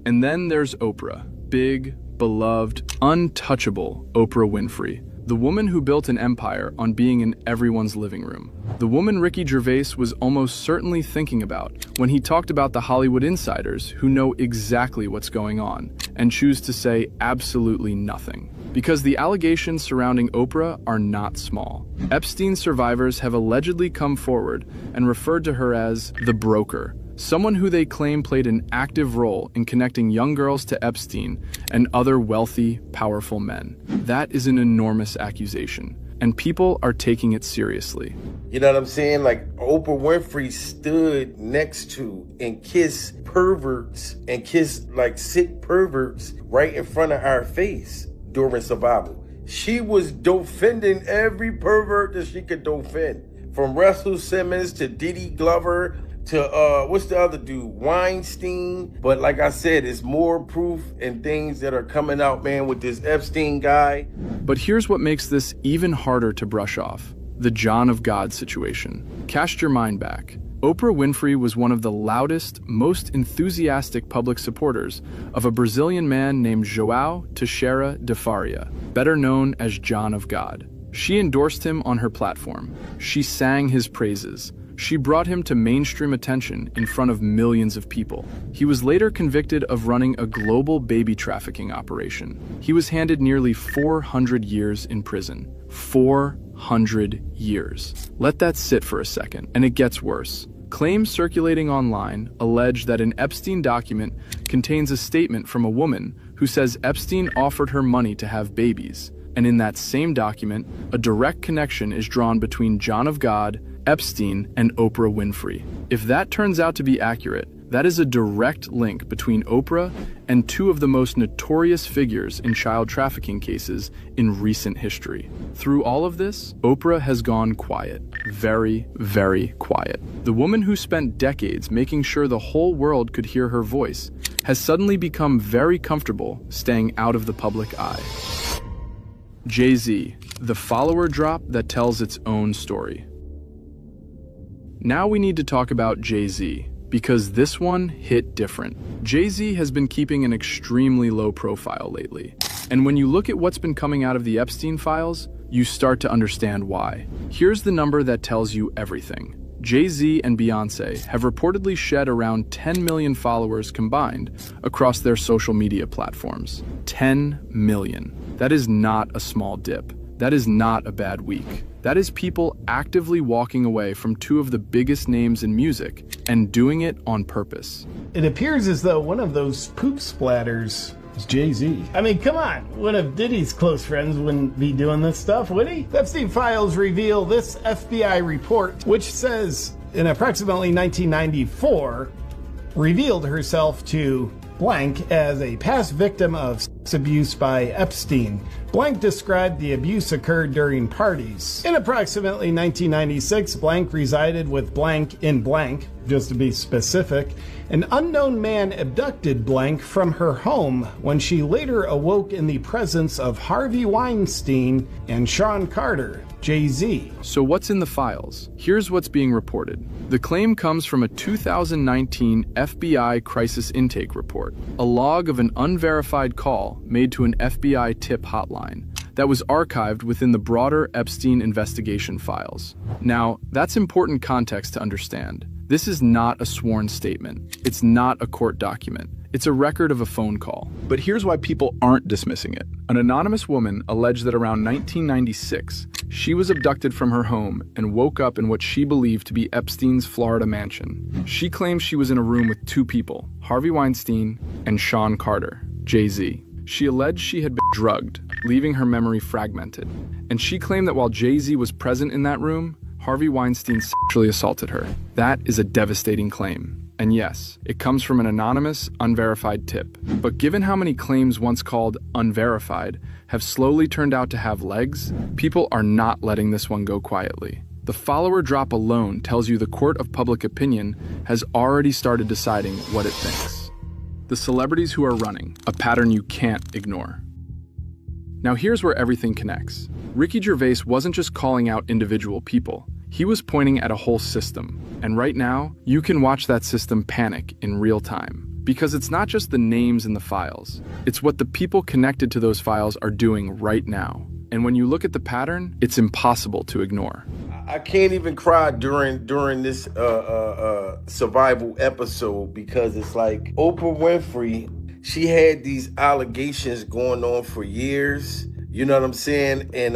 And then there's Oprah. Big, beloved, untouchable Oprah Winfrey. The woman who built an empire on being in everyone's living room. The woman Ricky Gervais was almost certainly thinking about when he talked about the Hollywood insiders who know exactly what's going on and choose to say absolutely nothing. Because the allegations surrounding Oprah are not small. Epstein survivors have allegedly come forward and referred to her as the broker, someone who they claim played an active role in connecting young girls to Epstein and other wealthy, powerful men. That is an enormous accusation, and people are taking it seriously. You know what I'm saying? Like, Oprah Winfrey stood next to and kissed perverts and kissed like sick perverts right in front of our face during survival. She was defending every pervert that she could defend, from Russell Simmons to Diddy Glover to what's the other dude, Weinstein. But like I said, it's more proof and things that are coming out, man, with this Epstein guy. But here's what makes this even harder to brush off: the John of God situation. Cast your mind back. Oprah Winfrey was one of the loudest, most enthusiastic public supporters of a Brazilian man named João Teixeira de Faria, better known as John of God. She endorsed him on her platform. She sang his praises. She brought him to mainstream attention in front of millions of people. He was later convicted of running a global baby trafficking operation. He was handed nearly 400 years in prison. 400 years. Let that sit for a second, and it gets worse. Claims circulating online allege that an Epstein document contains a statement from a woman who says Epstein offered her money to have babies. And in that same document, a direct connection is drawn between John of God, Epstein, and Oprah Winfrey. If that turns out to be accurate, that is a direct link between Oprah and two of the most notorious figures in child trafficking cases in recent history. Through all of this, Oprah has gone quiet. Very, very quiet. The woman who spent decades making sure the whole world could hear her voice has suddenly become very comfortable staying out of the public eye. Jay-Z, the follower drop that tells its own story. Now we need to talk about Jay-Z, because this one hit different. Jay-Z has been keeping an extremely low profile lately. And when you look at what's been coming out of the Epstein files, you start to understand why. Here's the number that tells you everything. Jay-Z and Beyoncé have reportedly shed around 10 million followers combined across their social media platforms. 10 million. That is not a small dip. That is not a bad week. That is people actively walking away from two of the biggest names in music and doing it on purpose. It appears as though one of those poop splatters is Jay-Z. I mean, come on. One of Diddy's close friends wouldn't be doing this stuff, would he? The Epstein files reveal this FBI report, which says in approximately 1994, revealed herself to blank as a past victim of sex abuse by Epstein. Blank described the abuse occurred during parties. In approximately 1996, blank resided with blank in blank, just to be specific. An unknown man abducted blank from her home when she later awoke in the presence of Harvey Weinstein and Sean Carter, Jay-Z. So what's in the files? Here's what's being reported. The claim comes from a 2019 FBI crisis intake report, a log of an unverified call made to an FBI tip hotline that was archived within the broader Epstein investigation files. Now, that's important context to understand. This is not a sworn statement. It's not a court document. It's a record of a phone call. But here's why people aren't dismissing it. An anonymous woman alleged that around 1996, she was abducted from her home and woke up in what she believed to be Epstein's Florida mansion. She claims she was in a room with two people, Harvey Weinstein and Sean Carter, Jay-Z. She alleged she had been drugged, leaving her memory fragmented. And she claimed that while Jay-Z was present in that room, Harvey Weinstein sexually assaulted her. That is a devastating claim. And yes, it comes from an anonymous, unverified tip. But given how many claims once called unverified have slowly turned out to have legs, people are not letting this one go quietly. The follower drop alone tells you the court of public opinion has already started deciding what it thinks. The celebrities who are running, a pattern you can't ignore. Now here's where everything connects. Ricky Gervais wasn't just calling out individual people. He was pointing at a whole system. And right now, you can watch that system panic in real time. Because it's not just the names in the files, it's what the people connected to those files are doing right now. And when you look at the pattern, it's impossible to ignore. I can't even cry during this survival episode because it's like Oprah Winfrey, she had these allegations going on for years. You know what I'm saying? And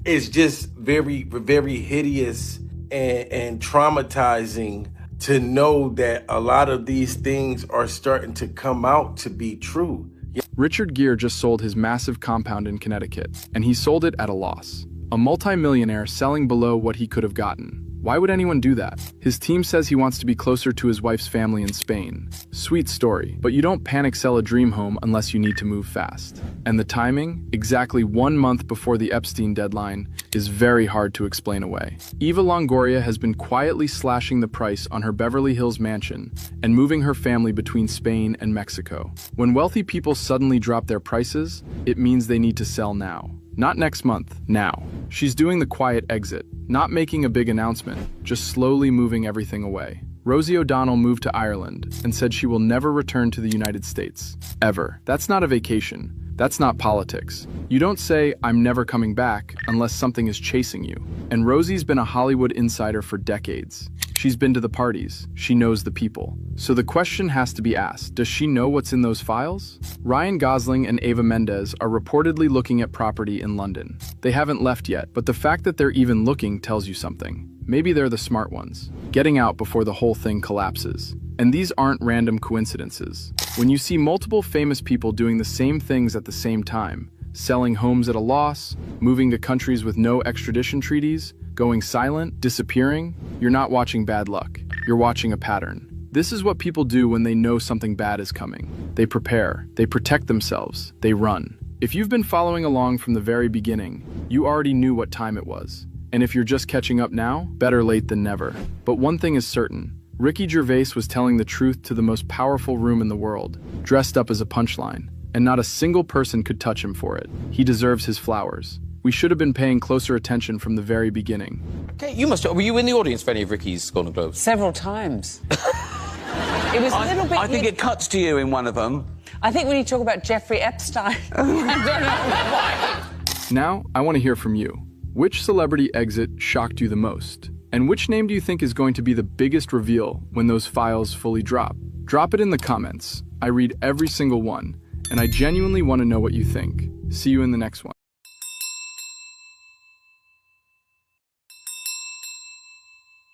it's just very, very hideous and traumatizing to know that a lot of these things are starting to come out to be true. Richard Gere just sold his massive compound in Connecticut, and he sold it at a loss. A multi-millionaire selling below what he could have gotten. Why would anyone do that? His team says he wants to be closer to his wife's family in Spain. Sweet story, but you don't panic sell a dream home unless you need to move fast. And the timing, exactly 1 month before the Epstein deadline, is very hard to explain away. Eva Longoria has been quietly slashing the price on her Beverly Hills mansion and moving her family between Spain and Mexico. When wealthy people suddenly drop their prices, it means they need to sell now. Not next month, now. She's doing the quiet exit, not making a big announcement, just slowly moving everything away. Rosie O'Donnell moved to Ireland and said she will never return to the United States. Ever. That's not a vacation. That's not politics. You don't say, I'm never coming back, unless something is chasing you. And Rosie's been a Hollywood insider for decades. She's been to the parties. She knows the people. So the question has to be asked, does she know what's in those files? Ryan Gosling and Eva Mendes are reportedly looking at property in London. They haven't left yet, but the fact that they're even looking tells you something. Maybe they're the smart ones, getting out before the whole thing collapses. And these aren't random coincidences. When you see multiple famous people doing the same things at the same time, selling homes at a loss, moving to countries with no extradition treaties, going silent, disappearing, you're not watching bad luck. You're watching a pattern. This is what people do when they know something bad is coming. They prepare, they protect themselves, they run. If you've been following along from the very beginning, you already knew what time it was. And if you're just catching up now, better late than never. But one thing is certain. Ricky Gervais was telling the truth to the most powerful room in the world, dressed up as a punchline, and not a single person could touch him for it. He deserves his flowers. We should have been paying closer attention from the very beginning. Okay, were you in the audience for any of Ricky's Golden Globes? Several times. It was a little bit... I think it cuts to you in one of them. I think when you talk about Jeffrey Epstein... I don't know why. Now, I want to hear from you. Which celebrity exit shocked you the most? And which name do you think is going to be the biggest reveal when those files fully drop? Drop it in the comments. I read every single one, and I genuinely want to know what you think. See you in the next one.